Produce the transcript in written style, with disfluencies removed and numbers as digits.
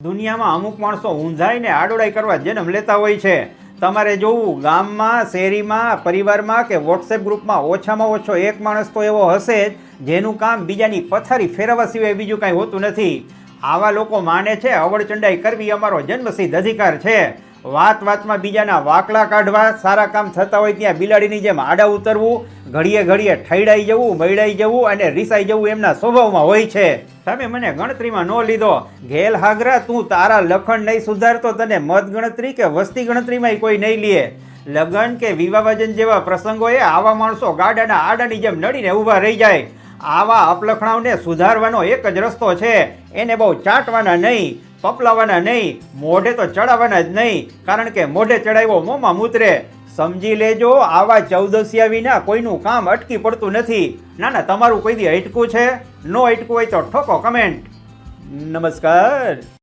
દુનિયામાં અમુક માણસો ઊંધાઈને આડોડાઈ કરવા જન્મ લેતા હોય છે. તમારે જોવું, ગામમાં, શેરીમાં, પરિવારમાં કે વોટ્સએપ ગ્રુપમાં ઓછામાં ઓછો એક માણસ તો એવો હશે જ જેનું કામ બીજાની પથારી ફેરવવા સિવાય બીજું કાંઈ હોતું નથી. આવા લોકો માને છે અવળચંડાઈ કરવી અમારો જન્મસિદ્ધ અધિકાર છે. વાત વાતમાં બીજાના વાકલા કાઢવા, સારા કામ થતા હોય ત્યાં બિલાડીની જેમ આડા ઉતરવું, ઘડીએ ઘડીએ ઠૈડાઈ જવું, મૈડાઈ જવું અને રીસાઈ જવું એમના સ્વભાવમાં હોય છે. તમે મને ગણતરીમાં ન લીધો. ઘેલ હાગરા, તું તારા લખણ નહીં સુધારતો તને મત ગણતરી કે વસ્તી ગણતરીમાં કોઈ નહીં લે. લગ્ન કે વિવાહવજન જેવા પ્રસંગોએ આવા માણસો ગાડાના આડાની જેમ નડીને ઊભા રહી જાય. આવા અપલખણાઓને સુધારવાનો એક જ રસ્તો છે. એને બહુ ચાટવાના નહીં, પપલાવાના નહીં, મોઢે તો ચડાવવાના જ નહીં, કારણ કે મોઢે ચડાવ્યો મોંમાં મૂતરે. સમજી લેજો, આવા ચૌદસિયા વિના કોઈનું કામ અટકી પડતું નથી. ના ના, તમારું કોઈ દી અટકું છે? નો અટકું હોય તો ઠોકો કમેન્ટ. નમસ્કાર.